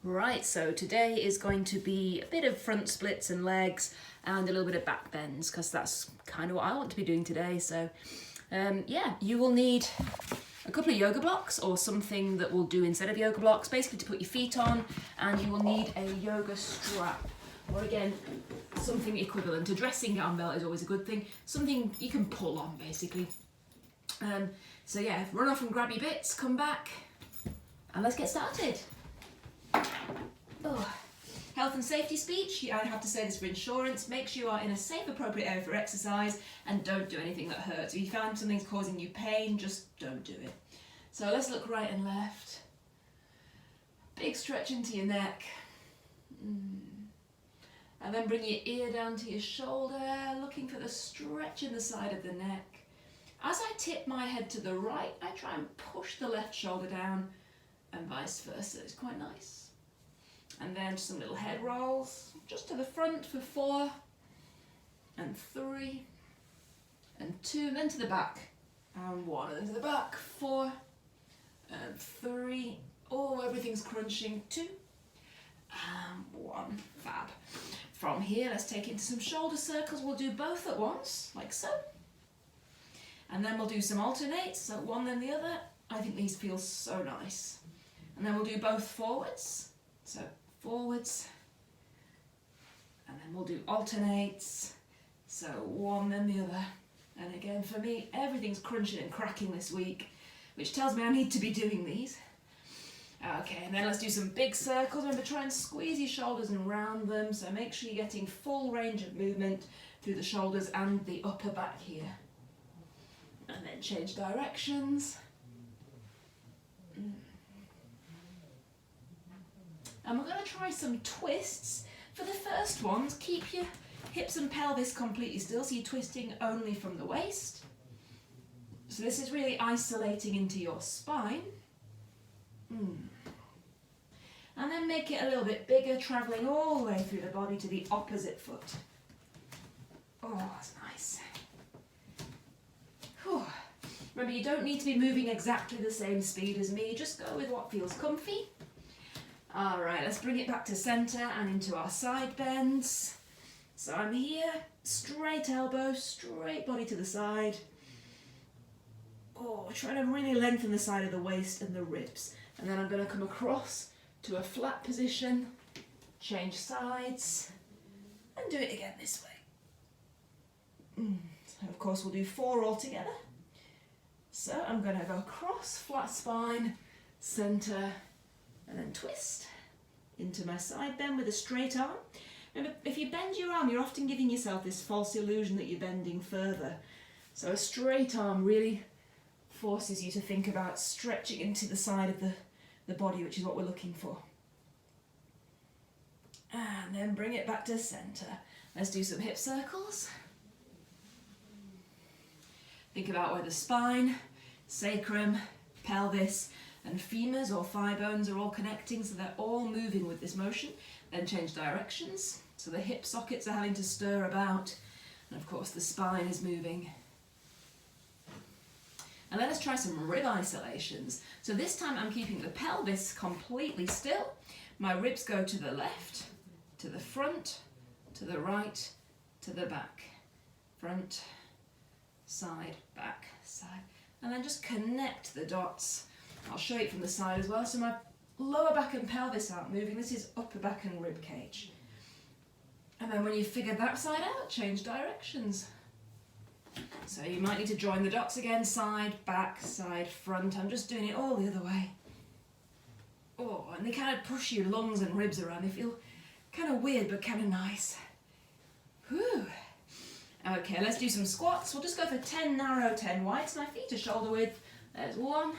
Right, so today is going to be a bit of front splits and legs and a little bit of back bends because that's kind of what I want to be doing today. So yeah, you will need a couple of yoga blocks or something that will do instead of yoga blocks, basically to put your feet on, and you will need a yoga strap, or again, something equivalent. A dressing gown belt is always a good thing, something you can pull on basically. So yeah, run off and grab your bits, come back, and let's get started. Oh. Health and safety speech, I have to say this for insurance: make sure you are in a safe, appropriate area for exercise and don't do anything that hurts. If you find something's causing you pain, just don't do it. So let's look right and left. Big stretch into your neck. And then bring your ear down to your shoulder, looking for the stretch in the side of the neck. As I tip my head to the right, I try and push the left shoulder down and vice versa. It's quite nice. And then some little head rolls, just to the front for 4 and 3 and 2, and then to the back, and 1, and then to the back, 4 and 3. Oh, everything's crunching. 2 and 1. Fab. From here, let's take it into some shoulder circles. We'll do both at once, like so. And then we'll do some alternates, so one then the other. I think these feel so nice. And then we'll do both forwards. So forwards, and then we'll do alternates, so one then the other. And again, for me, everything's crunching and cracking this week, which tells me I need to be doing these. Okay, and then let's do some big circles. Remember, try and squeeze your shoulders and round them, so make sure you're getting full range of movement through the shoulders and the upper back here. And then change directions. And we're going to try some twists. For the first ones, keep your hips and pelvis completely still, so you're twisting only from the waist. So this is really isolating into your spine. And then make it a little bit bigger, travelling all the way through the body to the opposite foot. Oh, that's nice. Whew. Remember, you don't need to be moving exactly the same speed as me, just go with what feels comfy. Alright, let's bring it back to centre and into our side bends. So I'm here, straight elbow, straight body to the side. Oh, trying to really lengthen the side of the waist and the ribs. And then I'm going to come across to a flat position, change sides, and do it again this way. So of course we'll do 4 all together. So I'm going to go across, flat spine, centre, and then twist into my side bend with a straight arm. Remember, if you bend your arm, you're often giving yourself this false illusion that you're bending further. So a straight arm really forces you to think about stretching into the side of the body, which is what we're looking for. And then bring it back to centre. Let's do some hip circles. Think about where the spine, sacrum, pelvis, and femurs or thigh bones are all connecting, so they're all moving with this motion. Then change directions, so the hip sockets are having to stir about, and of course the spine is moving. And let us try some rib isolations. So this time I'm keeping the pelvis completely still. My ribs go to the left, to the front, to the right, to the back. Front, side, back, side. And then just connect the dots. I'll show you from the side as well. So my lower back and pelvis aren't moving. This is upper back and rib cage. And then when you figure that side out, change directions. So you might need to join the dots again, side, back, side, front. I'm just doing it all the other way. Oh, and they kind of push your lungs and ribs around. They feel kind of weird, but kind of nice. Whew. Okay, let's do some squats. We'll just go for 10 narrow, 10 wide. So my feet are shoulder width. There's 1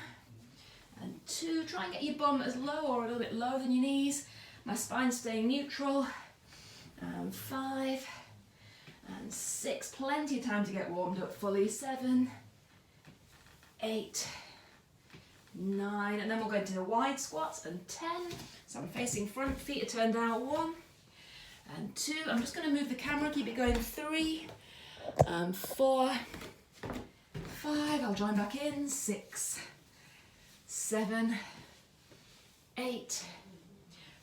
and 2. Try and get your bum as low or a little bit lower than your knees. My spine's staying neutral. 5 and 6. Plenty of time to get warmed up fully. 7, 8, 9. And then we'll go into the wide squats. And 10. So I'm facing front, feet are turned out. 1 and 2. I'm just going to move the camera, keep it going. 3, 4, 5. I'll join back in. 6, 7, 8,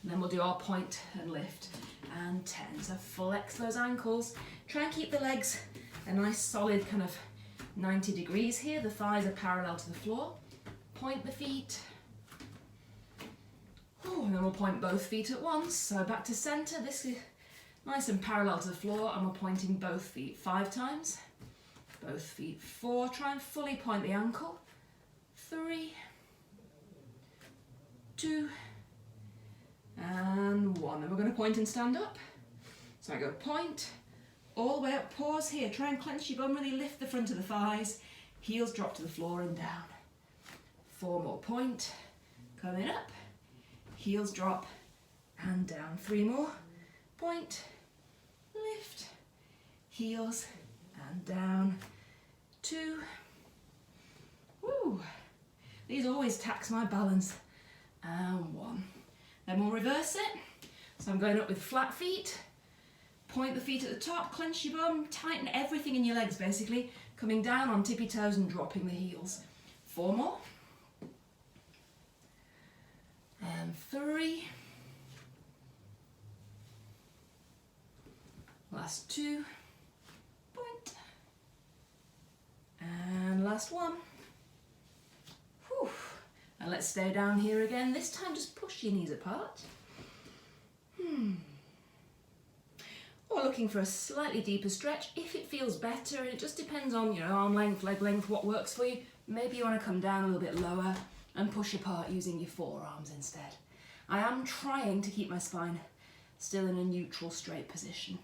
And then we'll do our point and lift and 10. So flex those ankles. Try and keep the legs a nice solid kind of 90 degrees here. The thighs are parallel to the floor. Point the feet. Ooh, and then we'll point both feet at once. So back to center. This is nice and parallel to the floor, and we're pointing both feet 5 times. Both feet 4. Try and fully point the ankle. 3, 2, and 1. And we're going to point and stand up. So I go point, all the way up, pause here. Try and clench your bum, really lift the front of the thighs. Heels drop to the floor and down. 4 more, point, coming up. Heels drop and down. 3 more, point, lift, heels and down. 2, woo. These always tax my balance. And 1. Then we'll reverse it. So I'm going up with flat feet. Point the feet at the top, clench your bum, tighten everything in your legs basically. Coming down on tippy toes and dropping the heels. 4 more. And 3. Last 2. Point. And last 1. Whew. And let's stay down here again. This time just push your knees apart. Or looking for a slightly deeper stretch if it feels better. It just depends on your arm length, leg length, what works for you. Maybe you want to come down a little bit lower and push apart using your forearms instead. I am trying to keep my spine still in a neutral straight position.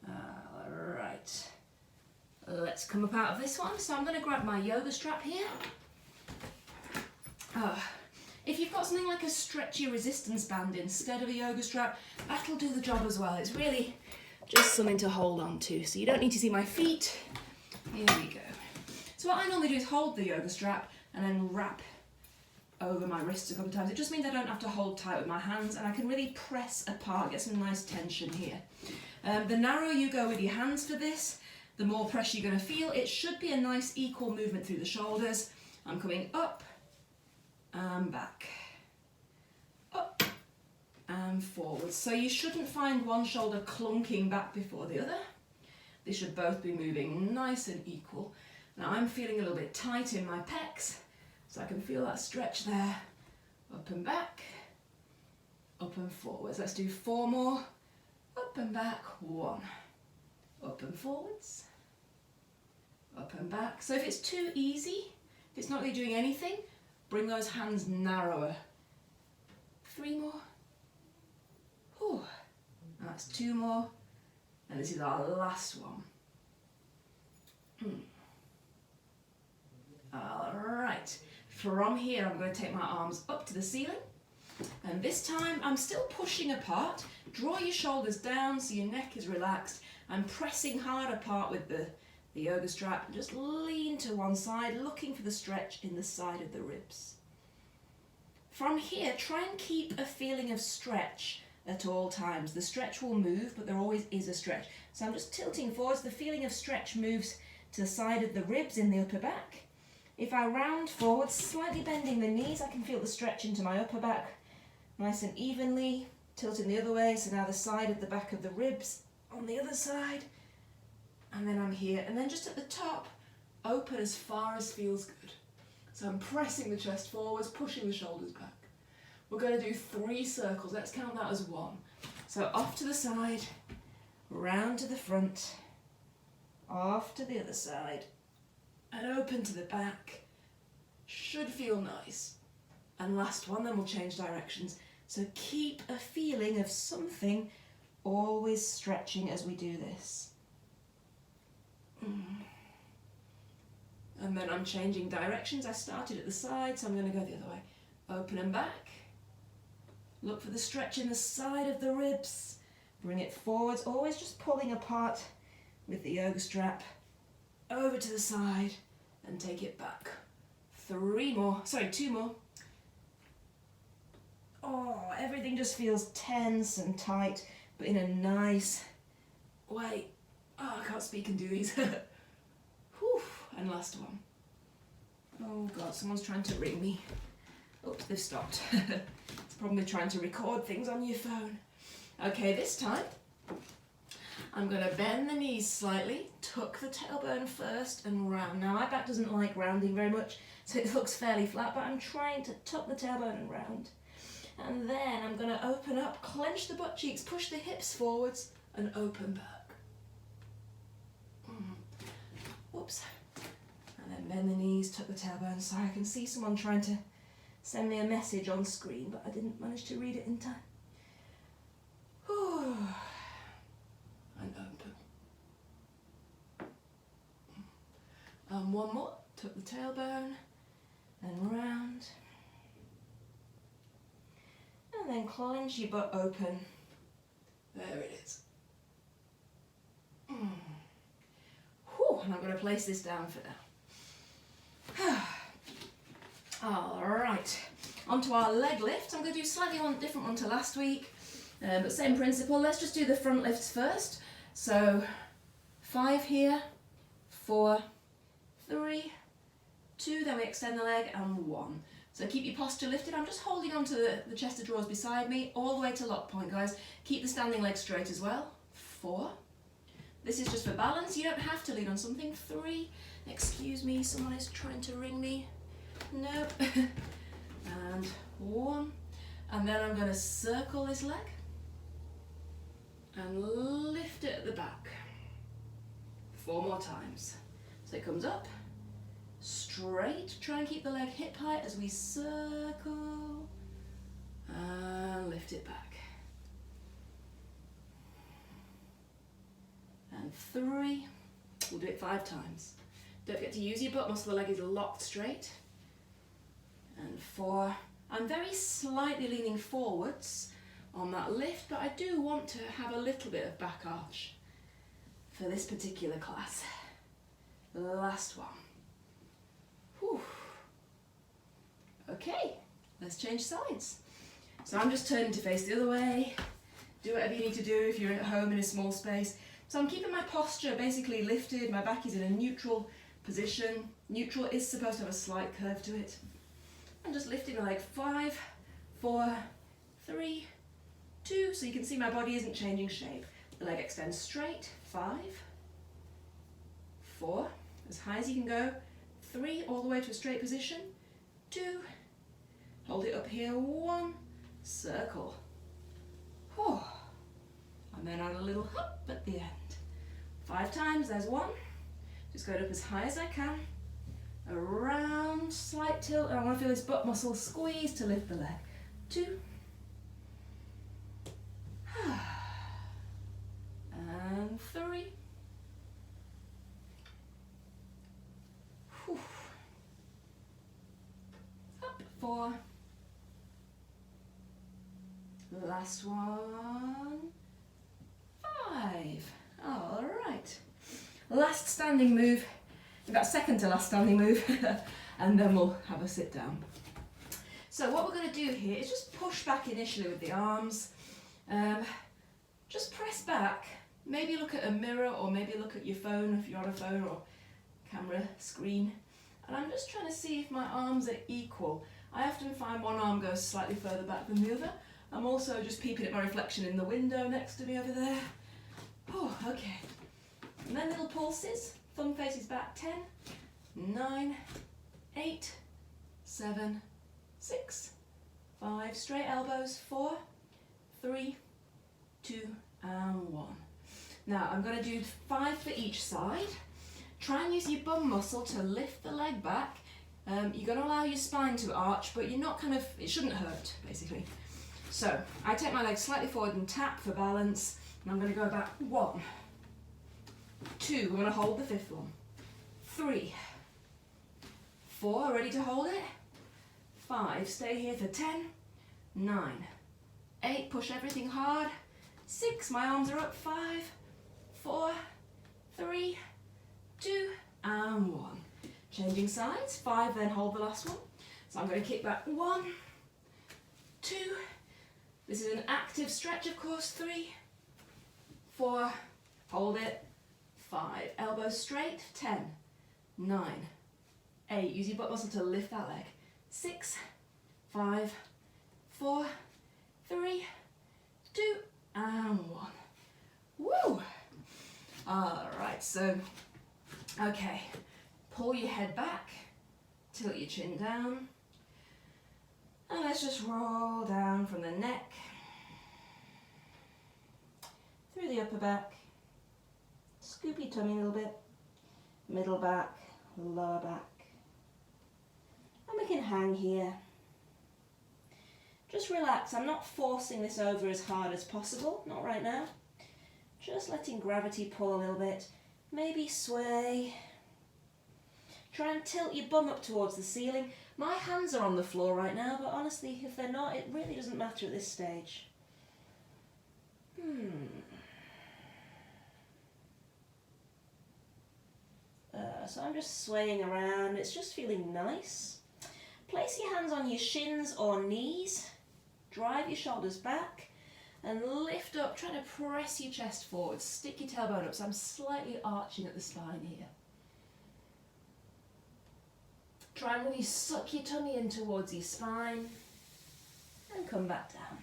Alright. Let's come up out of this one. So I'm going to grab my yoga strap here. If you've got something like a stretchy resistance band instead of a yoga strap, that'll do the job as well. It's really just something to hold on to. So you don't need to see my feet. Here we go. So what I normally do is hold the yoga strap and then wrap over my wrists a couple of times. It just means I don't have to hold tight with my hands, and I can really press apart, get some nice tension here. The narrower you go with your hands for this, the more pressure you're going to feel. It should be a nice equal movement through the shoulders. I'm coming up and back, up and forward. So you shouldn't find one shoulder clunking back before the other. They should both be moving nice and equal. Now I'm feeling a little bit tight in my pecs, so I can feel that stretch there. Up and back, up and forwards. Let's do 4 more. Up and back, 1. Up and forwards, up and back. So if it's too easy, if it's not really doing anything, bring those hands narrower. 3 more. Whew. And that's 2 more. And this is our last one. Alright, from here I'm going to take my arms up to the ceiling, and this time I'm still pushing apart. Draw your shoulders down so your neck is relaxed. I'm pressing hard apart with the yoga strap. Just lean to one side, looking for the stretch in the side of the ribs. From here, try and keep a feeling of stretch at all times. The stretch will move, but there always is a stretch. So I'm just tilting forwards. The feeling of stretch moves to the side of the ribs in the upper back. If I round forward, slightly bending the knees, I can feel the stretch into my upper back nice and evenly. Tilting the other way, so now the side of the back of the ribs on the other side. And then I'm here. And then just at the top, open as far as feels good. So I'm pressing the chest forwards, pushing the shoulders back. We're going to do 3 circles. Let's count that as 1. So off to the side, round to the front, off to the other side, and open to the back. Should feel nice. And last one, then we'll change directions. So keep a feeling of something always stretching as we do this. And then I'm changing directions. I started at the side, so I'm going to go the other way. Open and back. Look for the stretch in the side of the ribs. Bring it forwards, always just pulling apart with the yoga strap. Over to the side and take it back. 2 more. Oh, everything just feels tense and tight, but in a nice way. Oh, I can't speak and do these. Whew. And last one. Oh God, someone's trying to ring me. Oops, they've stopped. It's probably trying to record things on your phone. Okay, this time I'm going to bend the knees slightly, tuck the tailbone first and round. Now my back doesn't like rounding very much, so it looks fairly flat, but I'm trying to tuck the tailbone and round. And then I'm going to open up, clench the butt cheeks, push the hips forwards and open back. Whoops. And then bend the knees, tuck the tailbone. Sorry, I can see someone trying to send me a message on screen, but I didn't manage to read it in time. Whew. And open. And one more. Tuck the tailbone and round. And then clench your butt open. There it is. Whew, and I'm going to place this down for now. All right, onto our leg lift. I'm going to do slightly different one to last week, but same principle. Let's just do the front lifts first. So 5 here, 4, 3, 2, then we extend the leg, and 1. So keep your posture lifted. I'm just holding on to the chest of drawers beside me, all the way to lock point, guys. Keep the standing leg straight as well. 4. This is just for balance. You don't have to lean on something. 3. Excuse me, someone is trying to ring me. Nope. And 1. And then I'm going to circle this leg and lift it at the back. 4 more times. So it comes up, straight. Try and keep the leg hip height as we circle and lift it back. And 3. We'll do it 5 times. Don't forget to use your butt muscle. The leg is locked straight. And 4. I'm very slightly leaning forwards on that lift, but I do want to have a little bit of back arch for this particular class. The last one. Whew. Okay, let's change sides. So I'm just turning to face the other way. Do whatever you need to do if you're at home in a small space. So I'm keeping my posture basically lifted. My back is in a neutral position. Neutral is supposed to have a slight curve to it. I'm just lifting the leg. 5, 4, 3, 2. So you can see my body isn't changing shape. The leg extends straight. 5, 4, as high as you can go. 3, all the way to a straight position. 2, hold it up here. 1, circle. Whew. And then add a little hop at the end. 5 times, there's 1. Just go up as high as I can. Around, slight tilt, and I want to feel this butt muscle squeeze to lift the leg. 2. And 3. Whew. Up, 4. Last one. 5. All right. Last standing move. We've got second to last standing move, and then we'll have a sit down. So what we're going to do here is just push back initially with the arms. Just press back. Maybe look at a mirror, or maybe look at your phone if you're on a phone or camera screen. And I'm just trying to see if my arms are equal. I often find one arm goes slightly further back than the other. I'm also just peeping at my reflection in the window next to me over there. Oh, okay. And then little pulses. Thumb faces back. 10, 9, 8, 7, 6, 5. Straight elbows. 4, 3, 2, and 1. Now I'm going to do 5 for each side. Try and use your bum muscle to lift the leg back. You're going to allow your spine to arch, but you're not it shouldn't hurt, basically. So I take my leg slightly forward and tap for balance, and I'm going to go back. 1, 2, we're going to hold the 5th one. 3, 4, ready to hold it. 5, stay here for 10, 9, 8, push everything hard. 6, my arms are up. 5, 4, 3, 2, and 1. Changing sides. 5, then hold the last one. So I'm going to kick back. 1, 2. This is an active stretch, of course. 3, 4, hold it. 5, elbows straight. 10, 9, 8. Use your butt muscle to lift that leg. 6, 5, 4, 3, 2, and 1. Woo! Alright, so, okay, pull your head back, tilt your chin down, and let's just roll down from the neck, through the upper back, scoop your tummy a little bit, middle back, lower back, and we can hang here. Just relax. I'm not forcing this over as hard as possible, not right now. Just letting gravity pull a little bit. Maybe sway. Try and tilt your bum up towards the ceiling. My hands are on the floor right now, but honestly, if they're not, it really doesn't matter at this stage. So I'm just swaying around. It's just feeling nice. Place your hands on your shins or knees. Drive your shoulders back and lift up, trying to press your chest forward. Stick your tailbone up, so I'm slightly arching at the spine here. Try and really suck your tummy in towards your spine and come back down.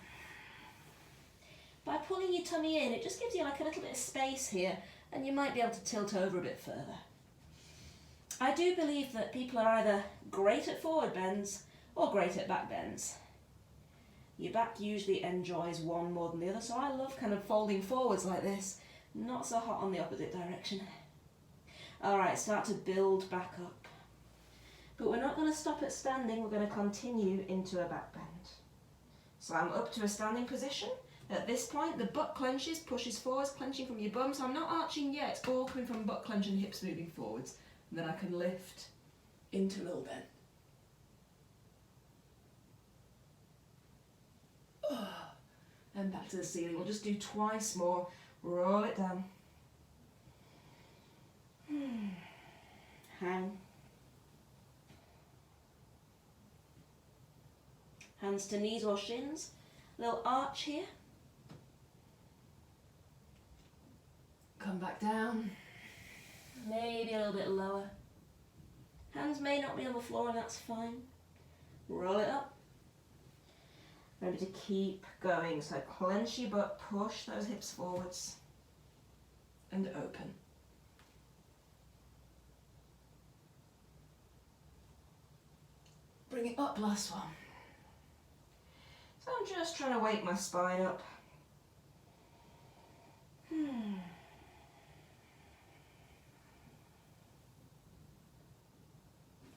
By pulling your tummy in, it just gives you like a little bit of space here, and you might be able to tilt over a bit further. I do believe that people are either great at forward bends or great at back bends. Your back usually enjoys one more than the other, so I love kind of folding forwards like this. Not so hot on the opposite direction. Alright, start to build back up. But we're not going to stop at standing, we're going to continue into a back bend. So I'm up to a standing position. At this point, the butt clenches, pushes forwards, clenching from your bum, so I'm not arching yet, it's all coming from butt clench and hips moving forwards. And then I can lift into a little bend. And back to the ceiling. We'll just do twice more. Roll it down. Hang. Hands to knees or shins. Little arch here. Come back down. Maybe a little bit lower. Hands may not be on the floor, and that's fine. Roll it up. Remember to keep going. So clench your butt, push those hips forwards, and open. Bring it up, last one. So I'm just trying to wake my spine up.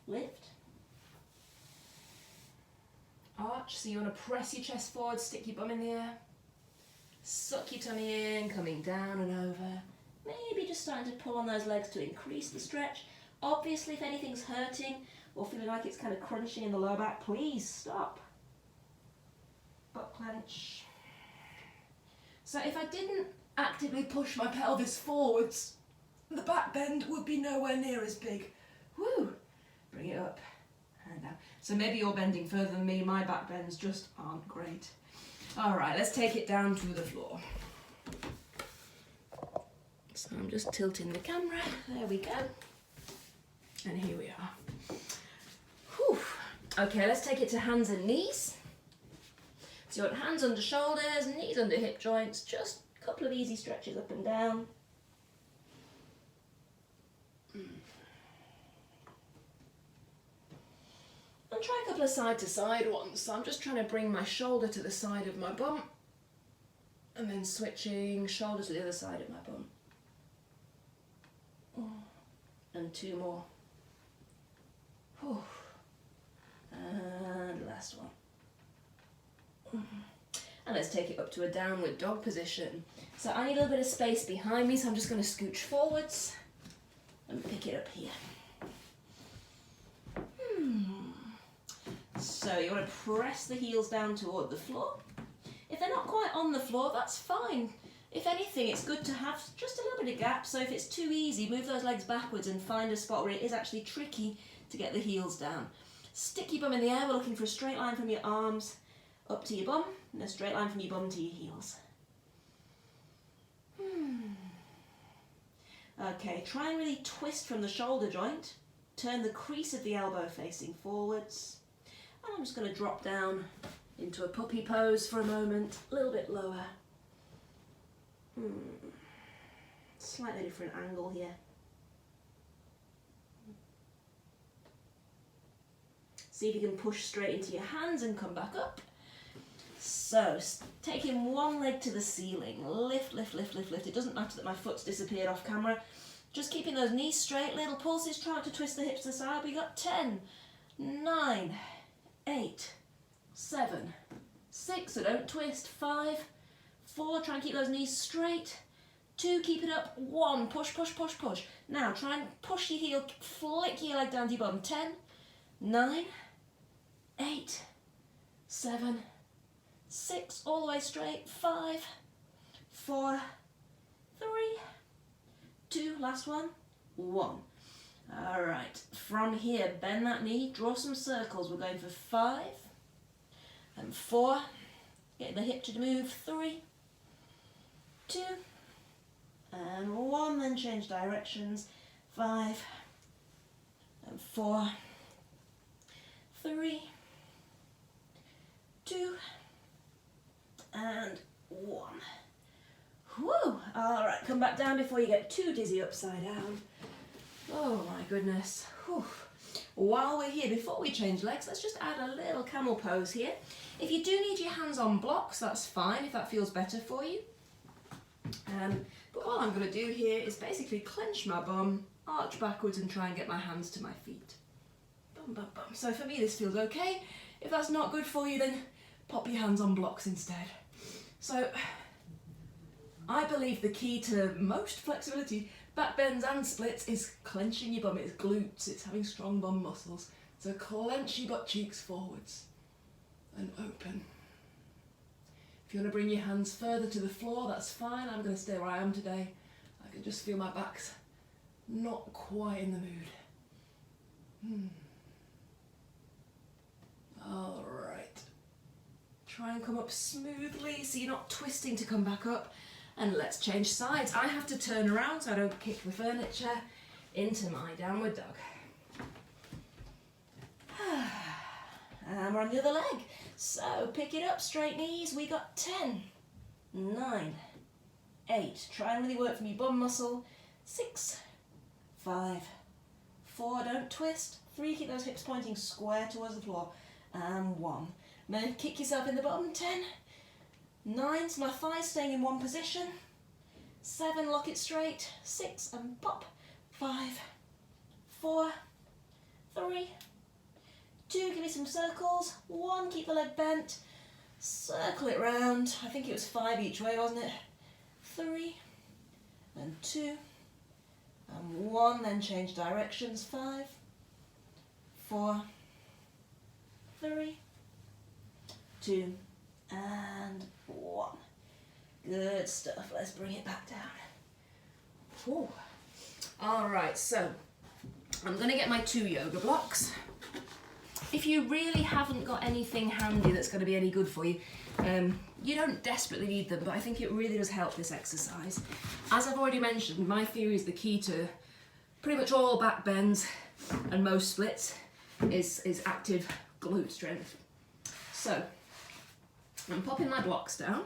Lift. Arch, so you want to press your chest forward, stick your bum in the air. Suck your tummy in, coming down and over. Maybe just starting to pull on those legs to increase the stretch. Obviously, if anything's hurting or feeling like it's kind of crunching in the lower back, please stop. Butt clench. So if I didn't actively push my pelvis forwards, the back bend would be nowhere near as big. Woo! Bring it up and down. So maybe you're bending further than me, my back bends just aren't great. Alright, let's take it down to the floor. So I'm just tilting the camera, there we go. And here we are. Whew. Okay, let's take it to hands and knees. So you want hands under shoulders, knees under hip joints, just a couple of easy stretches up and down. And try a couple of side to side ones. So I'm just trying to bring my shoulder to the side of my bum, and then switching shoulder to the other side of my bum. And two more. Whew. And last one. And let's take it up to a downward dog position. So I need a little bit of space behind me, so I'm just going to scooch forwards and pick it up here. So you want to press the heels down toward the floor. If they're not quite on the floor, that's fine. If anything, it's good to have just a little bit of gap, so if it's too easy, move those legs backwards and find a spot where it is actually tricky to get the heels down. Stick your bum in the air. We're looking for a straight line from your arms up to your bum, and a straight line from your bum to your heels. Okay, try and really twist from the shoulder joint Turn the crease of the elbow facing forwards. And I'm just going to drop down into a puppy pose for a moment, a little bit lower. Slightly different angle here. See if you can push straight into your hands and come back up. So, taking one leg to the ceiling, lift, lift, lift, lift, lift. It doesn't matter that my foot's disappeared off camera. Just keeping those knees straight, little pulses, try not to twist the hips to the side. We got 10, 9, 8, 7, 6, so don't twist, 5, 4, try and keep those knees straight, 2, keep it up, 1, push, push, push, push. Now try and push your heel, flick your leg down to your bum, 10, 9, 8, 7, 6, all the way straight, 5, 4, 3, 2, last one, 1. Alright, from here, bend that knee, draw some circles. We're going for 5 and 4, get the hip to move, 3, 2, and 1, then change directions, 5 and 4, 3, 2, and 1. Whew! Alright, come back down before you get too dizzy upside down. Oh my goodness. Whew. While we're here, before we change legs, let's just add a little camel pose here. If you do need your hands on blocks, that's fine if that feels better for you. But all I'm going to do here is basically clench my bum, arch backwards and try and get my hands to my feet. Bum, bum, bum. So for me this feels okay. If that's not good for you, then pop your hands on blocks instead. So I believe the key to most flexibility, back bends and splits, is clenching your bum. It's glutes, it's having strong bum muscles. So clench your butt cheeks forwards and open. If you want to bring your hands further to the floor, that's fine. I'm going to stay where I am today. I can just feel my back's not quite in the mood. All right. Try and come up smoothly so you're not twisting to come back up. And let's change sides. I have to turn around so I don't kick the furniture into my downward dog. And we're on the other leg. So pick it up, straight knees. We got 10, 9, 8. Try and really work from your bum muscle. 6, 5, 4, don't twist. 3, keep those hips pointing square towards the floor. And 1. Then kick yourself in the bottom. 10, 9, so my thighs staying in one position. 7, lock it straight. 6, and pop. 5, 4, 3, 2, give me some circles. 1, keep the leg bent. Circle it round. I think it was 5 each way, wasn't it? 3, and 2, and 1, then change directions. 5, 4, 3, 2, and 1. Good stuff. Let's bring it back down. Whew. All right, so I'm going to get my 2 yoga blocks. If you really haven't got anything handy that's going to be any good for you, you don't desperately need them, but I think it really does help this exercise. As I've already mentioned, my theory is the key to pretty much all back bends and most splits is active glute strength. So I'm popping my blocks down,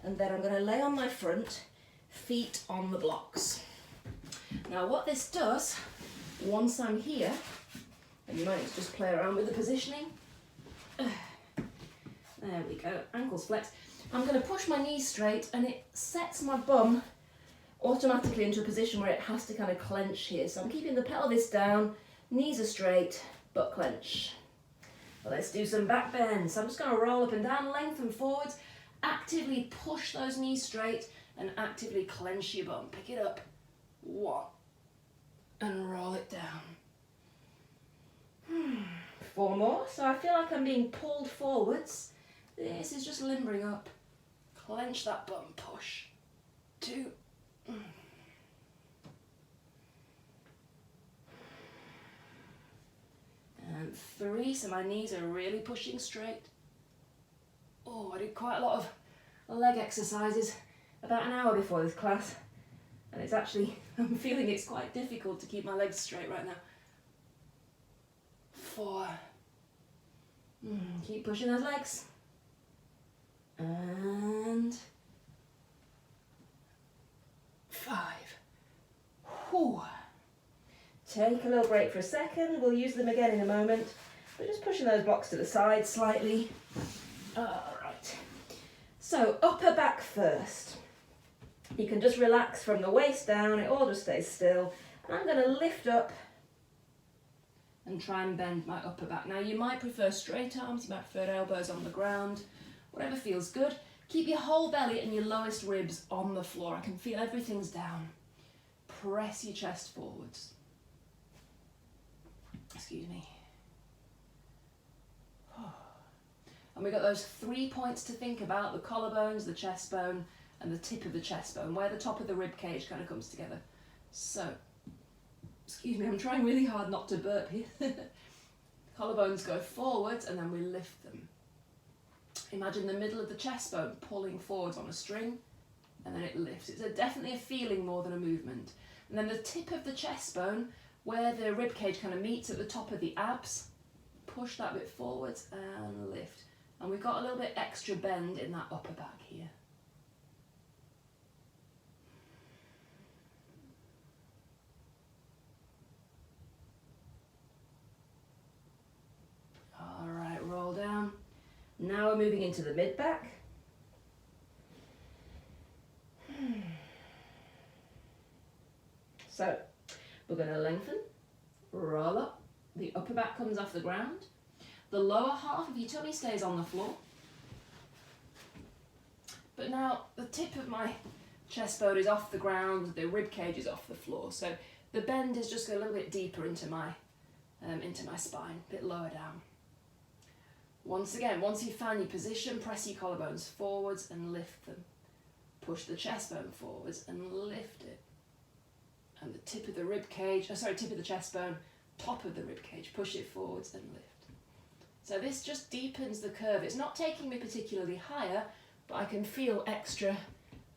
and then I'm going to lay on my front, feet on the blocks. Now what this does, once I'm here, and you might just play around with the positioning. There we go, ankles flexed. I'm going to push my knees straight, and it sets my bum automatically into a position where it has to kind of clench here. So I'm keeping the pelvis down, knees are straight, butt clench. Well, let's do some back bends. So I'm just going to roll up and down, lengthen forwards, actively push those knees straight, and actively clench your bum. Pick it up, 1, and roll it down. 4 more. So I feel like I'm being pulled forwards. This is just limbering up. Clench that bum, push. 2. And 3, so my knees are really pushing straight. Oh, I did quite a lot of leg exercises about an hour before this class, and it's actually I'm feeling it's quite difficult to keep my legs straight right now. 4. Keep pushing those legs. And 5. Whew. Take a little break for a second. We'll use them again in a moment. We're just pushing those blocks to the side slightly. Alright. So upper back first. You can just relax from the waist down, it all just stays still. And I'm going to lift up and try and bend my upper back. Now you might prefer straight arms, you might prefer elbows on the ground, whatever feels good. Keep your whole belly and your lowest ribs on the floor. I can feel everything's down. Press your chest forwards. Excuse me. And we've got those 3 points to think about, the collarbones, the chest bone, and the tip of the chest bone, where the top of the rib cage kind of comes together. So, excuse me, I'm trying really hard not to burp here. Collarbones go forwards and then we lift them. Imagine the middle of the chest bone pulling forwards on a string, and then it lifts. It's definitely a feeling more than a movement. And then the tip of the chest bone, where the rib cage kind of meets at the top of the abs, push that bit forwards and lift. And we've got a little bit extra bend in that upper back here. Alright, roll down. Now we're moving into the mid back. So we're going to lengthen, roll up, the upper back comes off the ground. The lower half of your tummy stays on the floor. But now the tip of my chest bone is off the ground, the rib cage is off the floor. So the bend is just a little bit deeper into my spine, a bit lower down. Once again, once you've found your position, press your collarbones forwards and lift them. Push the chest bone forwards and lift it. And the tip of the rib cage, tip of the chest bone, top of the rib cage, push it forwards and lift. So this just deepens the curve. It's not taking me particularly higher, but I can feel extra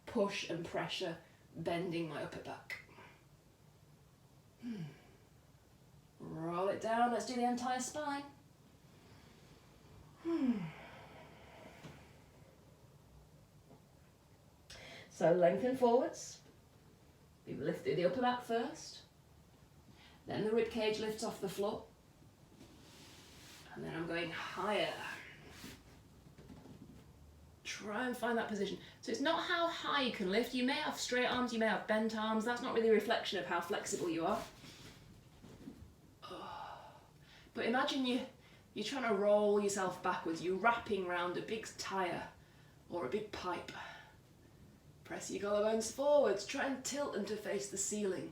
push and pressure bending my upper back. Roll it down, let's do the entire spine. So lengthen forwards. We lift through the upper back first. Then the rib cage lifts off the floor. And then I'm going higher. Try and find that position. So it's not how high you can lift. You may have straight arms, you may have bent arms. That's not really a reflection of how flexible you are. But imagine you're trying to roll yourself backwards. You're wrapping around a big tyre or a big pipe. Press your collarbones forwards. Try and tilt them to face the ceiling.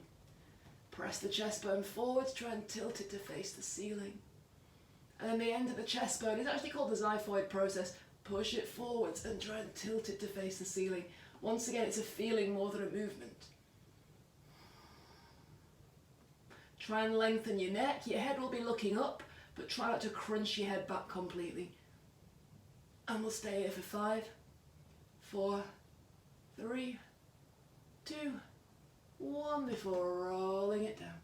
Press the chest bone forwards. Try and tilt it to face the ceiling. And then the end of the chest bone is actually called the xiphoid process. Push it forwards and try and tilt it to face the ceiling. Once again, it's a feeling more than a movement. Try and lengthen your neck. Your head will be looking up, but try not to crunch your head back completely. And we'll stay here for 5, 4, 3, 2, 1 before rolling it down.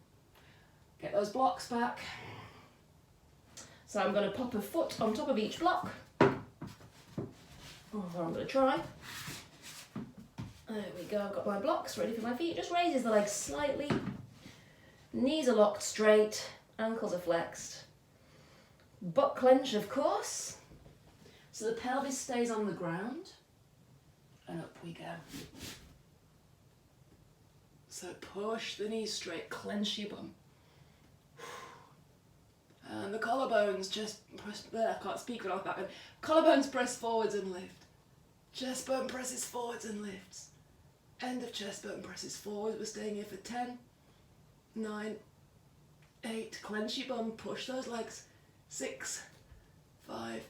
Get those blocks back. So I'm going to pop a foot on top of each block. Or I'm going to try. There we go, I've got my blocks ready for my feet. Just raises the legs slightly. Knees are locked straight, ankles are flexed. Butt clench, of course. So the pelvis stays on the ground. And up we go. So push the knees straight, clench your bum. And the collarbones just press, I can't speak without that one. Collarbones press forwards and lift. Chest bone presses forwards and lifts. End of chest bone presses forward. We're staying here for 10, 9, 8. Clench your bum, push those legs. 6, 5,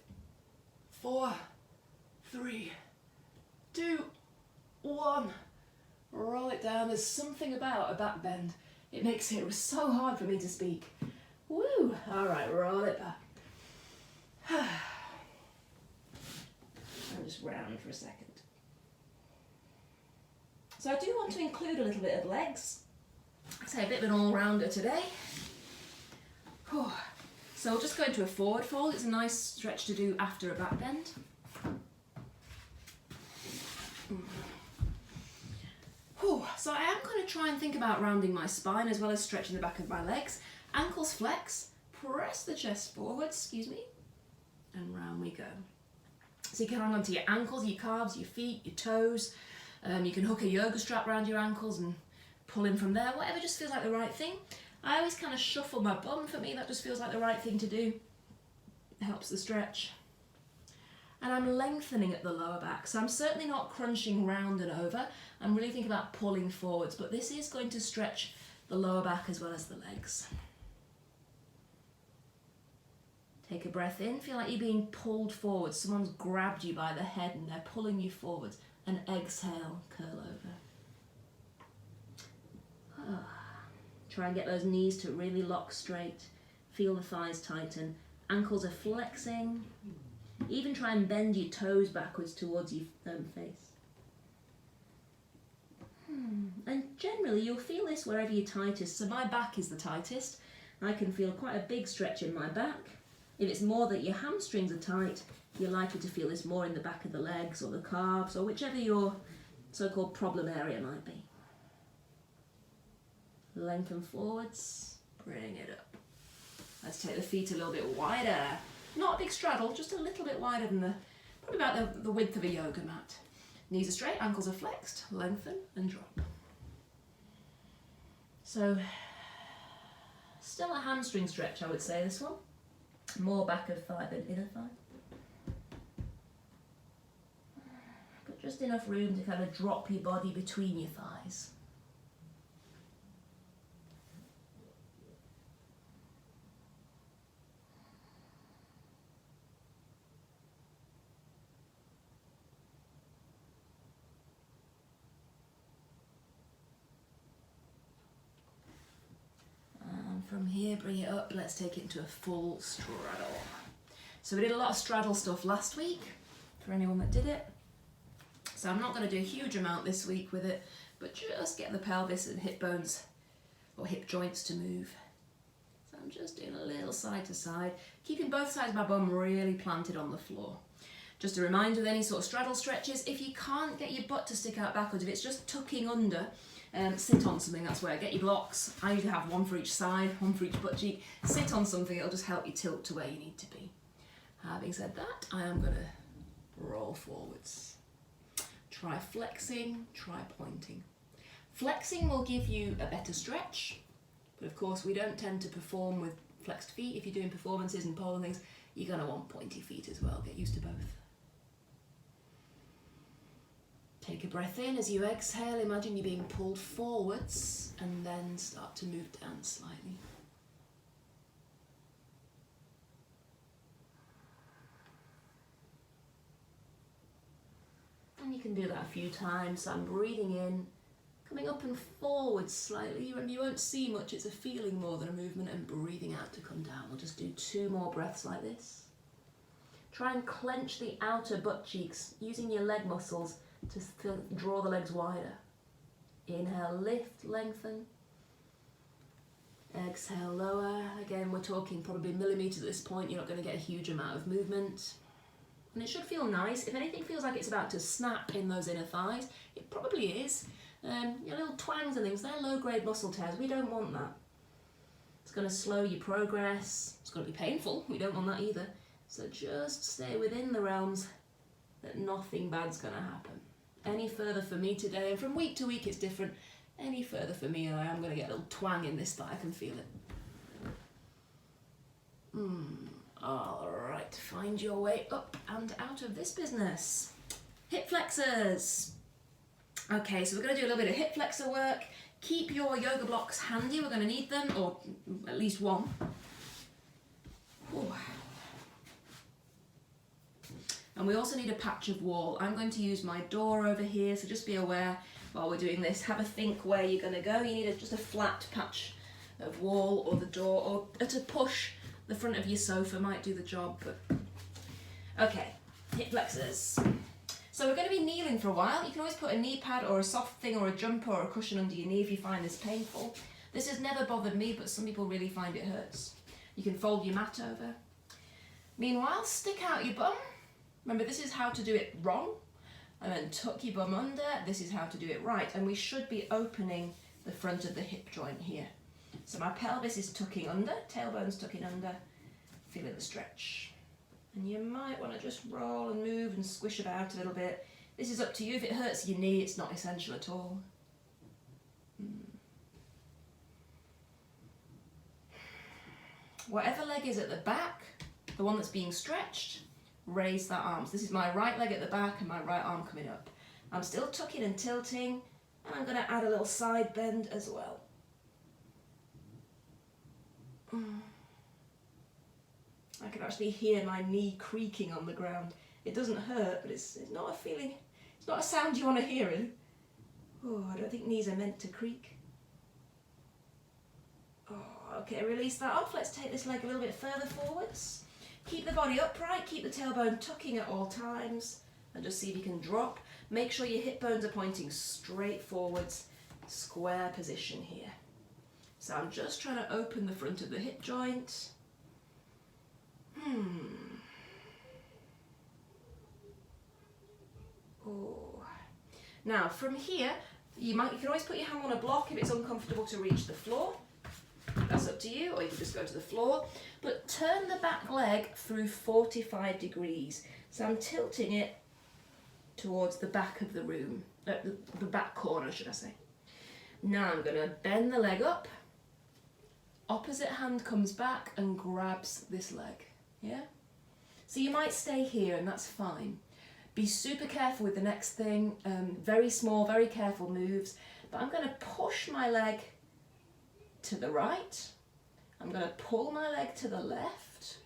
4, 3, 2, 1. Roll it down. There's something about a back bend. It makes it so hard for me to speak. Woo! Alright, roll it back. I'll just round for a second. So I do want to include a little bit of legs say a bit of an all-rounder today. Whew. So we'll just go into a forward fold. It's a nice stretch to do after a back bend. Whew. So I am going to try and think about rounding my spine as well as stretching the back of my legs. Ankles flex, press the chest forward, excuse me, and round we go. So you can hang on to your ankles, your calves, your feet, your toes. You can hook a yoga strap around your ankles and pull in from there, whatever just feels like the right thing. I always kind of shuffle my bum. For me, that just feels like the right thing to do. It helps the stretch. And I'm lengthening at the lower back, so I'm certainly not crunching round and over. I'm really thinking about pulling forwards, but this is going to stretch the lower back as well as the legs. Take a breath in, feel like you're being pulled forward. Someone's grabbed you by the head and they're pulling you forwards. And exhale, curl over. Try and get those knees to really lock straight. Feel the thighs tighten. Ankles are flexing. Even try and bend your toes backwards towards your face. And generally you'll feel this wherever you're tightest. So my back is the tightest. I can feel quite a big stretch in my back. If it's more that your hamstrings are tight, you're likely to feel this more in the back of the legs or the calves or whichever your so-called problem area might be. Lengthen forwards, bring it up. Let's take the feet a little bit wider. Not a big straddle, just a little bit wider than probably about the width of a yoga mat. Knees are straight, ankles are flexed, lengthen and drop. So, still a hamstring stretch, I would say, this one. More back of thigh than inner thigh. But just enough room to kind of drop your body between your thighs. From here, bring it up, let's take it into a full straddle. So we did a lot of straddle stuff last week, for anyone that did it. So I'm not going to do a huge amount this week with it, but just get the pelvis and hip bones, or hip joints to move. So I'm just doing a little side to side, keeping both sides of my bum really planted on the floor. Just a reminder with any sort of straddle stretches, if you can't get your butt to stick out backwards, if it's just tucking under, sit on something, that's where get your blocks. I usually have one for each side, one for each butt cheek. Sit on something, it'll just help you tilt to where you need to be. Having said that, I am going to roll forwards. Try flexing, try pointing. Flexing will give you a better stretch, but of course we don't tend to perform with flexed feet. If you're doing performances and pole and things, you're going to want pointy feet as well. Get used to both. Take a breath in. As you exhale, imagine you're being pulled forwards and then start to move down slightly. And you can do that a few times. So I'm breathing in, coming up and forwards slightly, and you won't see much. It's a feeling more than a movement, and breathing out to come down. We'll just do 2 more breaths like this. Try and clench the outer butt cheeks using your leg muscles to draw the legs wider. Inhale, lift, lengthen. Exhale, lower. Again, we're talking probably millimeters at this point. You're not going to get a huge amount of movement. And it should feel nice. If anything feels like it's about to snap in those inner thighs, it probably is. Your little twangs and things, they're low-grade muscle tears. We don't want that. It's going to slow your progress. It's going to be painful. We don't want that either. So just stay within the realms that nothing bad's going to happen. Any further for me today, and from week to week it's different, any further for me and I am going to get a little twang in this thigh. I can feel it. Alright, find your way up and out of this business. Hip flexors. Okay, so we're going to do a little bit of hip flexor work. Keep your yoga blocks handy, we're going to need them, or at least one. Ooh. And we also need a patch of wall. I'm going to use my door over here, so just be aware while we're doing this. Have a think where you're going to go. You need just a flat patch of wall or the door, or to push the front of your sofa might do the job. But okay, hip flexors. So we're going to be kneeling for a while. You can always put a knee pad or a soft thing or a jumper or a cushion under your knee if you find this painful. This has never bothered me, but some people really find it hurts. You can fold your mat over. Meanwhile, stick out your bum. Remember, this is how to do it wrong. And then tuck your bum under. This is how to do it right. And we should be opening the front of the hip joint here. So my pelvis is tucking under, tailbone's tucking under, feeling the stretch. And you might want to just roll and move and squish about a little bit. This is up to you. If it hurts your knee, it's not essential at all. Whatever leg is at the back, the one that's being stretched, raise that arm. So this is my right leg at the back and my right arm coming up. I'm still tucking and tilting, and I'm going to add a little side bend as well. I can actually hear my knee creaking on the ground. It doesn't hurt, but it's not a feeling, it's not a sound you want to hear. Oh, I don't think knees are meant to creak. Okay, release that off. Let's take this leg a little bit further forwards. Keep the body upright, keep the tailbone tucking at all times, and just see if you can drop. Make sure your hip bones are pointing straight forwards, square position here. So I'm just trying to open the front of the hip joint. Oh. Now from here, you can always put your hand on a block if it's uncomfortable to reach the floor. That's up to you, or you can just go to the floor. But turn the back leg through 45 degrees. So I'm tilting it towards the back of the room, the back corner, should I say. Now I'm going to bend the leg up. Opposite hand comes back and grabs this leg. Yeah? So you might stay here, and that's fine. Be super careful with the next thing. Very small, very careful moves. But I'm going to push my leg to the right. I'm going to pull my leg to the left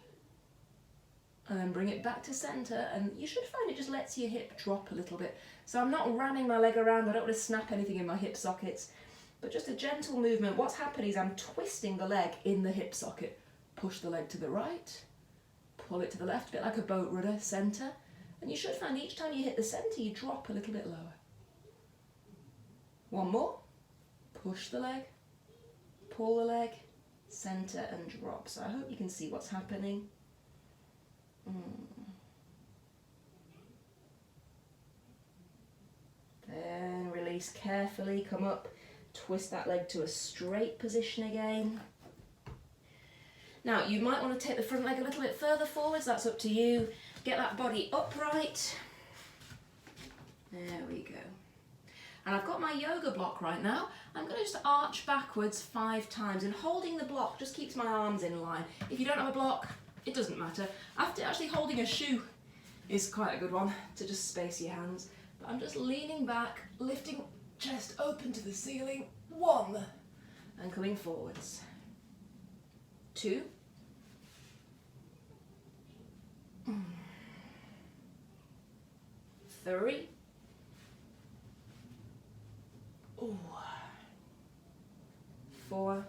and then bring it back to centre, and you should find it just lets your hip drop a little bit. So I'm not ramming my leg around, I don't want to snap anything in my hip sockets, but just a gentle movement. What's happening is I'm twisting the leg in the hip socket. Push the leg to the right, pull it to the left, a bit like a boat rudder, centre, and you should find each time you hit the centre you drop a little bit lower. One more, push the leg, pull the leg, centre and drop. So I hope you can see what's happening. Then release carefully, come up, twist that leg to a straight position again. Now you might want to take the front leg a little bit further forwards, that's up to you. Get that body upright. There we go. And I've got my yoga block right now. I'm going to just arch backwards 5 times, and holding the block just keeps my arms in line. If you don't have a block, it doesn't matter. After actually holding a shoe is quite a good one to just space your hands. But I'm just leaning back, lifting chest open to the ceiling. 1, and coming forwards. 2. 3. Ooh. 4.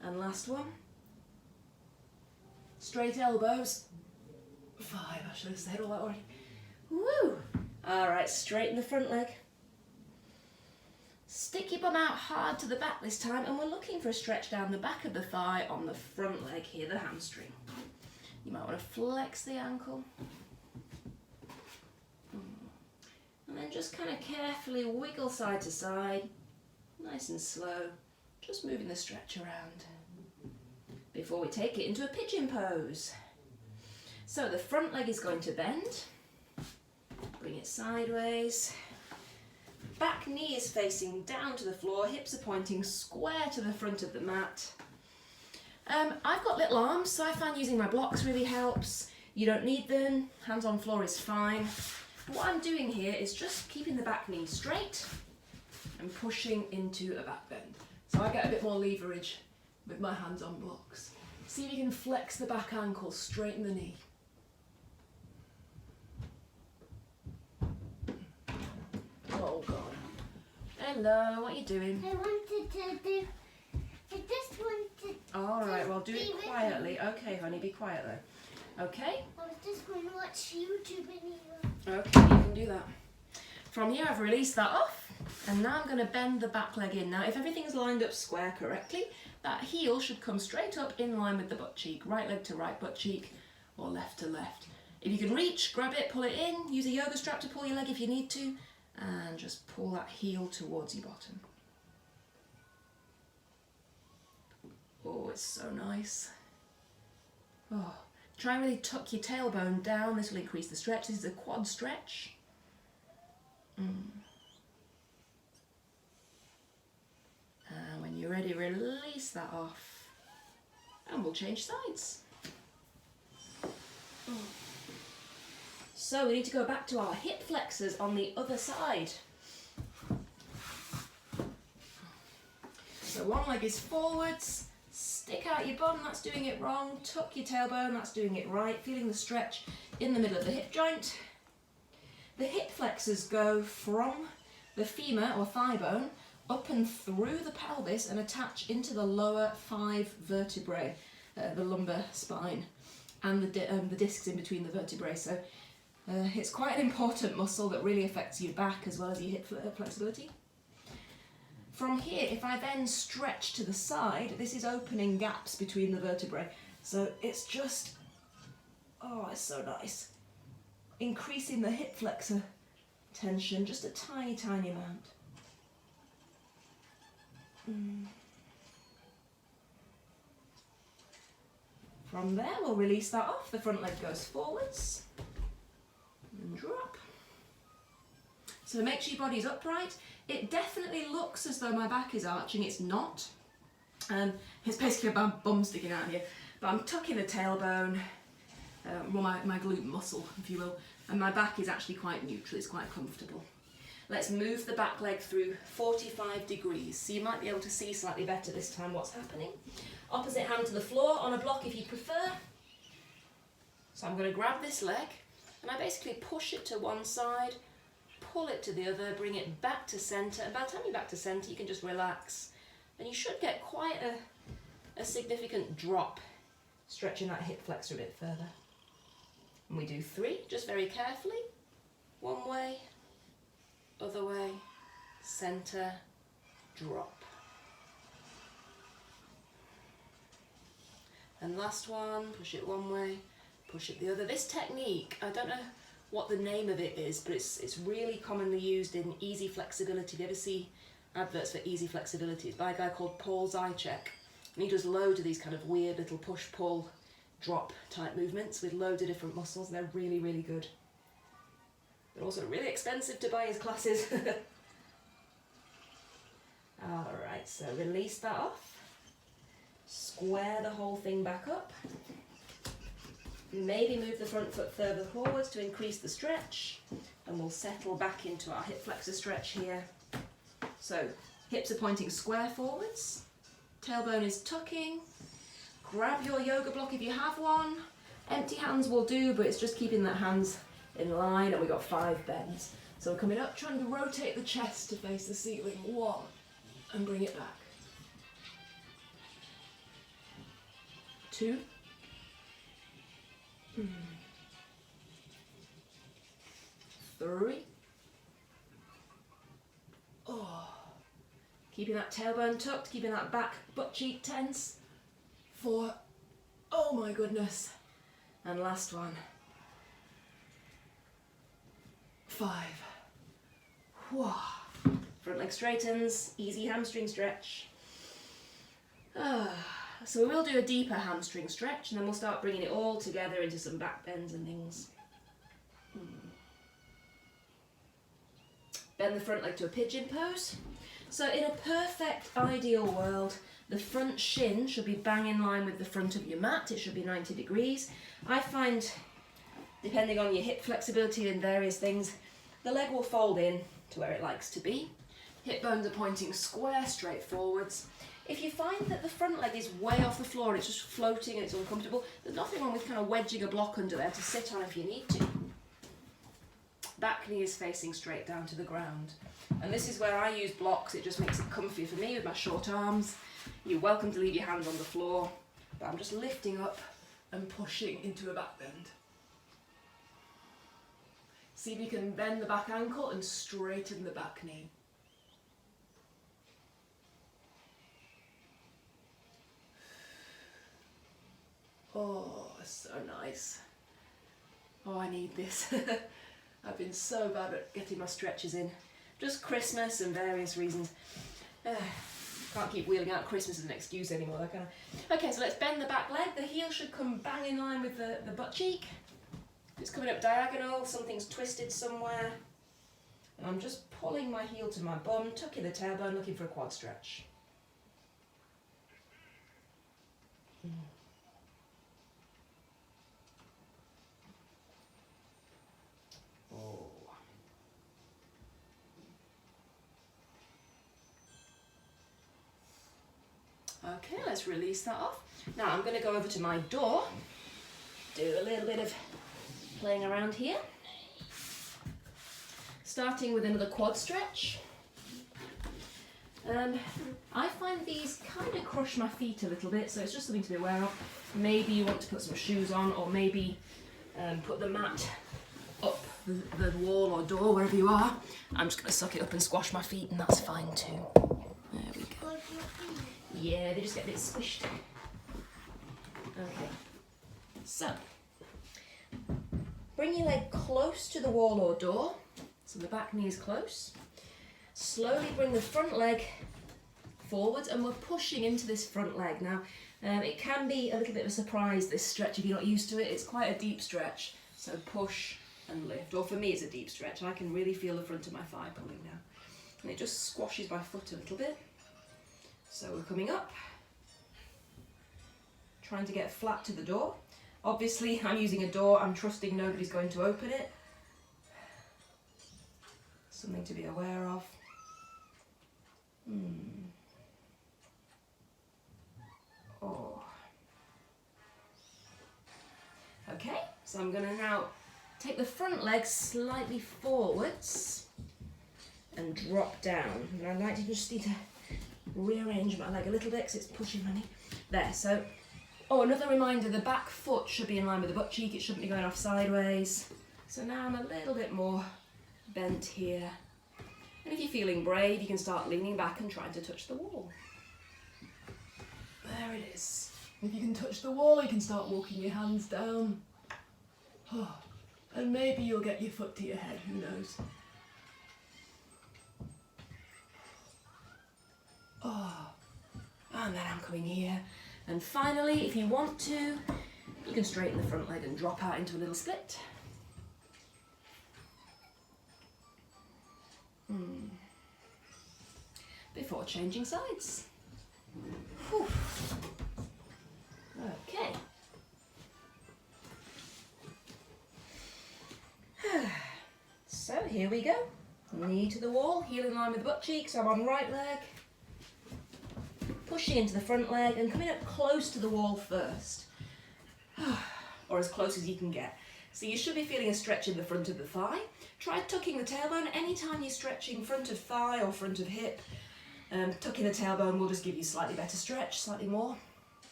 And last one. Straight elbows. 5, I should have said all that already. Woo! Alright, straighten the front leg. Stick your bum out hard to the back this time, and we're looking for a stretch down the back of the thigh on the front leg here, the hamstring. You might want to flex the ankle. And then just kind of carefully wiggle side to side, nice and slow, just moving the stretch around before we take it into a pigeon pose. So the front leg is going to bend, bring it sideways, back knee is facing down to the floor, hips are pointing square to the front of the mat. I've got little arms, so I find using my blocks really helps. You don't need them, hands on floor is fine. What I'm doing here is just keeping the back knee straight and pushing into a back bend. So I get a bit more leverage with my hands on blocks. See if you can flex the back ankle, straighten the knee. Oh God. Hello, what are you doing? I just wanted All right, well do it quietly. Okay, honey, be quiet though. Okay? I was just going to watch YouTube video. Okay, you can do that. From here I've released that off. And now I'm going to bend the back leg in. Now, if everything's lined up square correctly, that heel should come straight up in line with the butt cheek, right leg to right butt cheek, or left to left. If you can reach, grab it, pull it in, use a yoga strap to pull your leg if you need to, and just pull that heel towards your bottom. Oh, it's so nice. Oh, try and really tuck your tailbone down. This will increase the stretch. This is a quad stretch. And when you're ready, release that off. And we'll change sides. So we need to go back to our hip flexors on the other side. So one leg is forwards, stick out your bum, that's doing it wrong, tuck your tailbone, that's doing it right, feeling the stretch in the middle of the hip joint. The hip flexors go from the femur or thigh bone up and through the pelvis and attach into the lower 5 vertebrae, the lumbar spine, and the discs in between the vertebrae. So it's quite an important muscle that really affects your back as well as your hip flexibility. From here, if I then stretch to the side, this is opening gaps between the vertebrae. So it's just, oh, it's so nice. Increasing the hip flexor tension just a tiny, tiny amount. From there, we'll release that off. The front leg goes forwards and drop. So make sure your body's upright. It definitely looks as though my back is arching. It's not. It's basically a bum sticking out here. But I'm tucking the tailbone, well, my glute muscle, if you will, and my back is actually quite neutral. It's quite comfortable. Let's move the back leg through 45 degrees. So you might be able to see slightly better this time what's happening. Opposite hand to the floor, on a block if you prefer. So I'm going to grab this leg and I basically push it to one side, pull it to the other, bring it back to centre, and by the time you're back to centre you can just relax and you should get quite a significant drop, stretching that hip flexor a bit further. And we do 3, just very carefully. One way, other way, centre, drop. And last one, push it one way, push it the other. This technique, I don't know what the name of it is, but it's really commonly used in easy flexibility. If you ever see adverts for easy flexibility, it's by a guy called Paul Zychek. And he does loads of these kind of weird little push, pull, drop type movements with loads of different muscles. They're really, really good. They're also really expensive to buy his classes. Alright, so release that off. Square the whole thing back up. Maybe move the front foot further forwards to increase the stretch, and we'll settle back into our hip flexor stretch here. So hips are pointing square forwards, tailbone is tucking. Grab your yoga block if you have one. Empty hands will do, but it's just keeping that hands in line, and we've got 5 bends. So we're coming up, trying to rotate the chest to face the ceiling. 1, and bring it back. 2. 3. Oh. Keeping that tailbone tucked, keeping that back butt cheek tense. 4. Oh my goodness. And last one. 5. Whoa. Front leg straightens, easy hamstring stretch. So we will do a deeper hamstring stretch and then we'll start bringing it all together into some back bends and things. Bend the front leg to a pigeon pose. So in a perfect ideal world, the front shin should be bang in line with the front of your mat. It should be 90 degrees. I find, depending on your hip flexibility and various things, the leg will fold in to where it likes to be. Hip bones are pointing square straight forwards. If you find that the front leg is way off the floor and it's just floating and it's uncomfortable, there's nothing wrong with kind of wedging a block under there to sit on if you need to. Back knee is facing straight down to the ground. And this is where I use blocks. It just makes it comfier for me with my short arms. You're welcome to leave your hands on the floor, but I'm just lifting up and pushing into a back bend. See if you can bend the back ankle and straighten the back knee. Oh, so nice. Oh, I need this. I've been so bad at getting my stretches in. Just Christmas and various reasons. Can't keep wheeling out Christmas as an excuse anymore, can I? Okay, so let's bend the back leg. The heel should come bang in line with the butt cheek. It's coming up diagonal, something's twisted somewhere. And I'm just pulling my heel to my bum, tucking the tailbone, looking for a quad stretch. Oh. Okay, let's release that off. Now I'm going to go over to my door, do a little bit of playing around here. Starting with another quad stretch. I find these kind of crush my feet a little bit, so it's just something to be aware of. Maybe you want to put some shoes on, or maybe put the mat up the wall or door, wherever you are. I'm just going to suck it up and squash my feet, and that's fine too. There we go. Yeah, they just get a bit squished. Okay, so bring your leg close to the wall or door, so the back knee is close. Slowly bring the front leg forwards, and we're pushing into this front leg. Now, it can be a little bit of a surprise, this stretch, if you're not used to it. It's quite a deep stretch, so push and lift. Or for me, it's a deep stretch. I can really feel the front of my thigh pulling now. And it just squashes my foot a little bit. So we're coming up, trying to get flat to the door. Obviously, I'm using a door. I'm trusting nobody's going to open it. Something to be aware of. Oh. Okay, so I'm going to now take the front leg slightly forwards and drop down. And I'd like to just need to rearrange my leg a little bit because it's pushing my knee. There, so, oh, another reminder, the back foot should be in line with the butt cheek. It shouldn't be going off sideways. So now I'm a little bit more bent here. And if you're feeling brave, you can start leaning back and trying to touch the wall. There it is. If you can touch the wall, you can start walking your hands down. Oh, and maybe you'll get your foot to your head, who knows. Oh, and then I'm coming here. And finally, if you want to, you can straighten the front leg and drop out into a little split. Before changing sides. Whew. Okay. So here we go. Knee to the wall, heel in line with butt cheeks. I'm on right leg. Pushing into the front leg and coming up close to the wall first. Or as close as you can get. So you should be feeling a stretch in the front of the thigh. Try tucking the tailbone anytime you're stretching front of thigh or front of hip. Tucking the tailbone will just give you slightly better stretch, slightly more.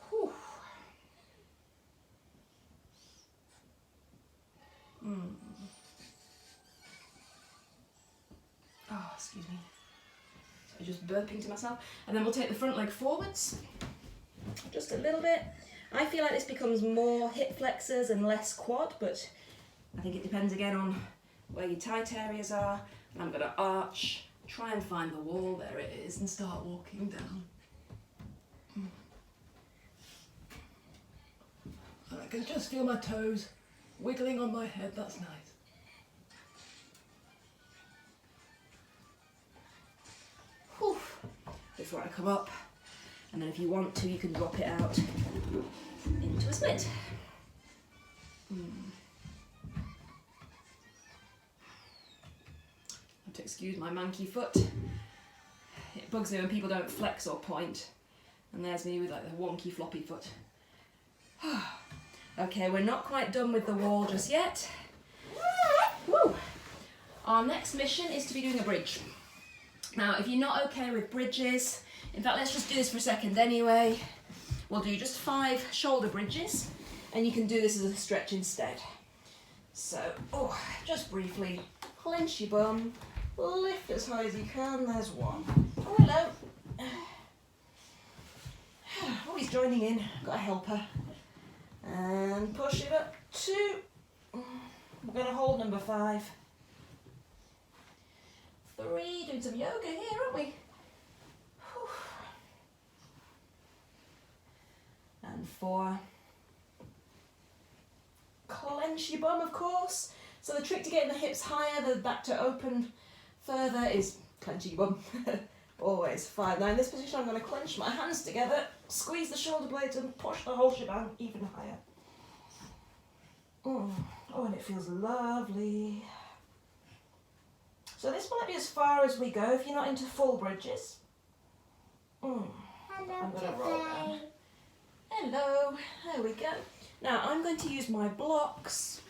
Whew. Oh, excuse me. So just burping to myself. And then we'll take the front leg forwards. Just a little bit. I feel like this becomes more hip flexors and less quad, but I think it depends again on where your tight areas are. And I'm going to arch, try and find the wall, there it is, and start walking down. And I can just feel my toes wiggling on my head, that's nice. Whew. Before I come up, and then if you want to, you can drop it out into a split. To excuse my manky foot. It bugs me when people don't flex or point. And there's me with like the wonky floppy foot. Okay, we're not quite done with the wall just yet. Woo! Our next mission is to be doing a bridge. Now, if you're not okay with bridges, in fact, let's just do this for a second anyway. We'll do just 5 shoulder bridges, and you can do this as a stretch instead. So, just briefly, clench your bum. Lift as high as you can, there's 1. Oh, hello. Oh, he's joining in. Got a helper. And push it up 2. We're going to hold number 5. 3. Doing some yoga here, aren't we? Whew. And 4. Clench your bum, of course. So the trick to getting the hips higher, the back to open further, is clenching your bum. Always. 5. Now in this position I'm going to clench my hands together, squeeze the shoulder blades and push the whole shebang even higher. Oh, and it feels lovely. So this might be as far as we go if you're not into full bridges. I'm going to roll down. Hello, there we go. Now I'm going to use my blocks.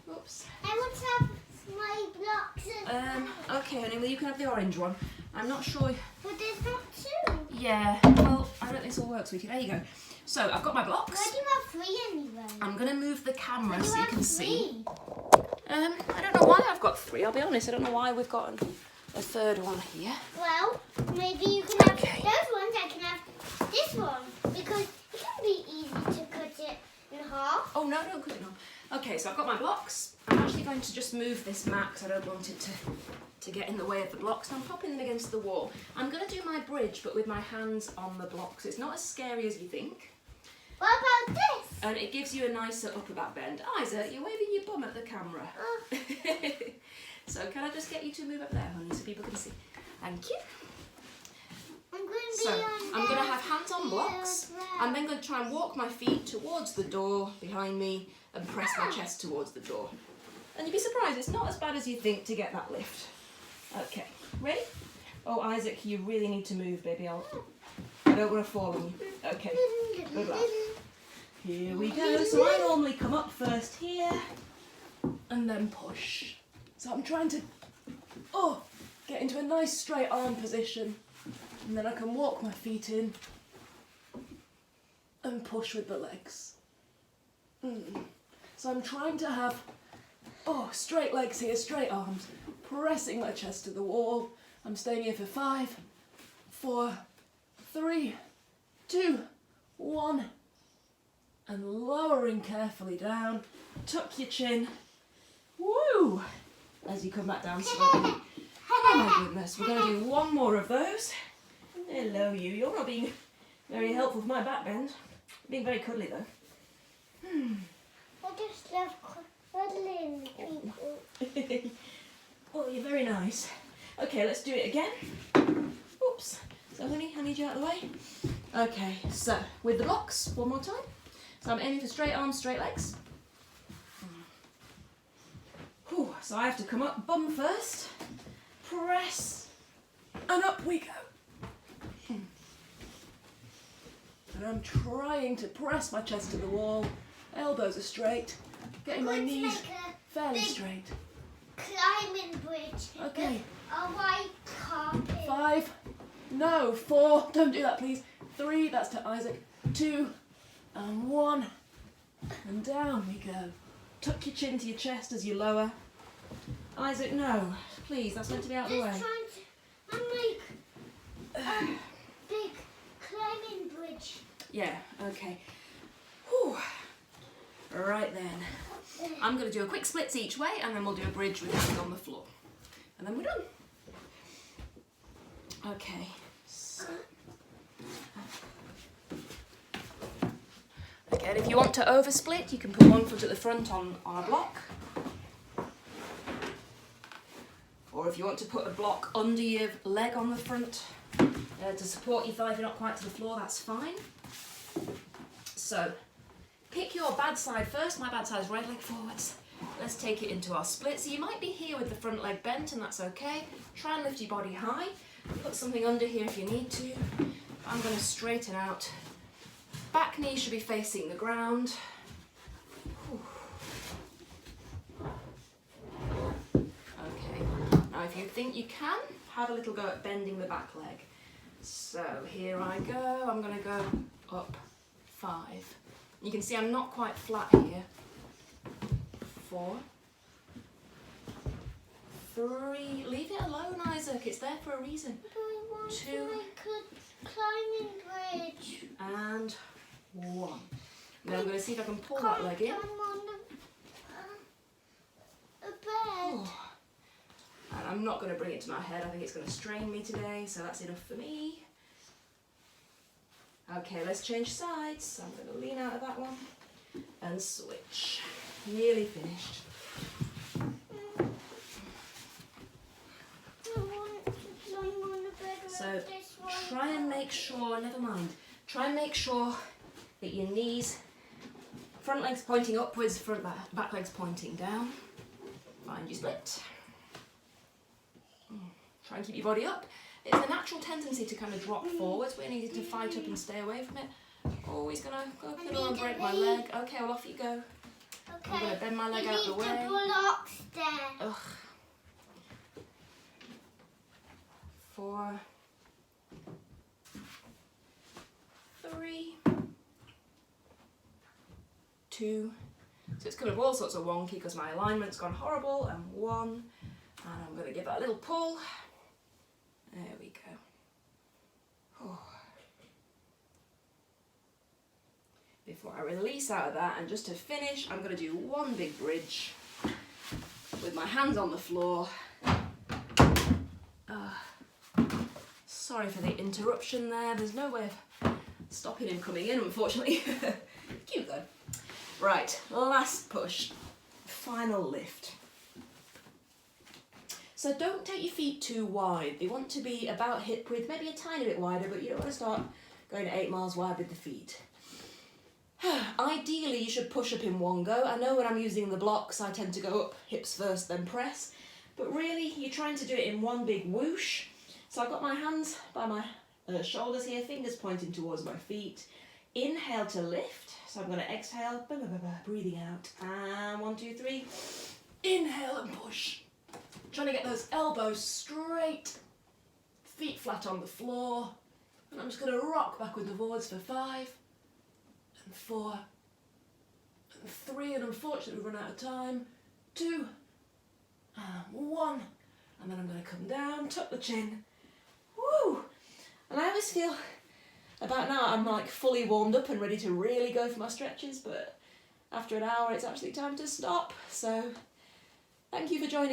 Oops. I want to have my blocks as well. Okay, honey, well you can have the orange one. I'm not sure. But there's not 2. Yeah, well, I don't think this all works with you. There you go. So I've got my blocks. Why do you have 3 anyway? I'm going to move the camera Why do so you you have can see. 3? I don't know why I've got 3, I'll be honest. I don't know why we've got a third one here. Well, maybe you can have Okay. those ones. I can have this one because it can be easy to cut it in half. Oh no, don't cut it off. Okay, so I've got my blocks. I'm actually going to just move this mat because I don't want it to get in the way of the blocks. So I'm popping them against the wall. I'm going to do my bridge but with my hands on the blocks. It's not as scary as you think. What about this? And it gives you a nicer upper back bend. Isaac, you're waving your bum at the camera. Oh. So can I just get you to move up there, honey, so people can see? Thank you. I'm going to be So on I'm going to there have hands on blocks. as well. I'm then going to try and walk my feet towards the door behind me and press my chest towards the door. And you'd be surprised, it's not as bad as you think to get that lift. Okay, ready? Oh, Isaac, you really need to move, baby. I don't want to fall on you. Okay, good luck. Here we go. So I normally come up first here and then push. So I'm trying to get into a nice straight arm position, and then I can walk my feet in and push with the legs. So I'm trying to have straight legs here, straight arms, pressing my chest to the wall. I'm staying here for 5, 4, 3, 2, 1, and lowering carefully down. Tuck your chin. Woo! As you come back down slowly. Oh my goodness, we're going to do one more of those. Hello you, you're not being very helpful with my back bend. Being very cuddly though. I just love cuddling people. Oh, you're very nice. Okay, let's do it again. Oops. So honey, I need you out of the way. Okay, so with the blocks, one more time. So I'm aiming for straight arms, straight legs. Whew, so I have to come up, bum first, press, and up we go. And I'm trying to press my chest to the wall, elbows are straight, getting my I'm going to knees make a fairly big straight. climbing bridge. Okay. A white carpet. 5, no, 4, don't do that please. 3, that's to Isaac. 2, and 1, and down we go. Tuck your chin to your chest as you lower. Isaac, no, please, that's meant to be out of the way. Just trying to make a big climbing bridge. Yeah, okay. Whew. Right then. I'm going to do a quick splits each way and then we'll do a bridge with hands on the floor. And then we're done. Okay. So. Again, if you want to oversplit, you can put one foot at the front on a block. Or if you want to put a block under your leg on the front to support your thigh if you're not quite to the floor, that's fine. So, pick your bad side first. My bad side is right leg forwards. Let's take it into our split. So you might be here with the front leg bent and that's okay. Try and lift your body high. Put something under here if you need to. I'm going to straighten out. Back knee should be facing the ground. Okay, now if you think you can, have a little go at bending the back leg. So here I go, I'm going to go up 5. You can see I'm not quite flat here. 4, 3, leave it alone Isaac. work. It's there for a reason. But I want 2 to make a climbing bridge. and 1. Now I'm going to see if I can pull that leg in. I'm on a bed. And I'm not going to bring it to my head. I think it's going to strain me today, so that's enough for me. Okay, let's change sides. So I'm going to lean out of that one and switch. Nearly finished. I want to climb on a bed So like this one. try and make sure, never mind, try and make sure that your knees, front legs pointing upwards, back legs pointing down. Find your split. Try and keep your body up. It's a natural tendency to kind of drop forwards. We need to fight up and stay away from it. Oh, he's gonna go up and break my leg. Okay, well off you go. Okay. I'm gonna bend my leg you out the need way. the blocks there. Ugh. 4, 3, 2. So it's kind of all sorts of wonky because my alignment's gone horrible. And 1, and I'm going to give that a little pull. There we go. Oh. Before I release out of that, and just to finish, I'm going to do one big bridge with my hands on the floor. Sorry for the interruption there. There's no way of stopping him coming in, unfortunately. Cute though. Right, last push. Final lift. So don't take your feet too wide. They want to be about hip width, maybe a tiny bit wider, but you don't want to start going 8 miles wide with the feet. Ideally, you should push up in one go. I know when I'm using the blocks, I tend to go up hips first, then press. But really, you're trying to do it in one big whoosh. So I've got my hands by my shoulders here, fingers pointing towards my feet. Inhale to lift. So I'm going to exhale, breathing out. And 1, 2, 3. Inhale and push. Trying to get those elbows straight, feet flat on the floor. And I'm just going to rock backwards and forwards for 5 and 4 and 3. And unfortunately, we've run out of time. 2 and 1. And then I'm going to come down, tuck the chin. Woo! And I always feel about now I'm like fully warmed up and ready to really go for my stretches, but after an hour it's actually time to stop. So thank you for joining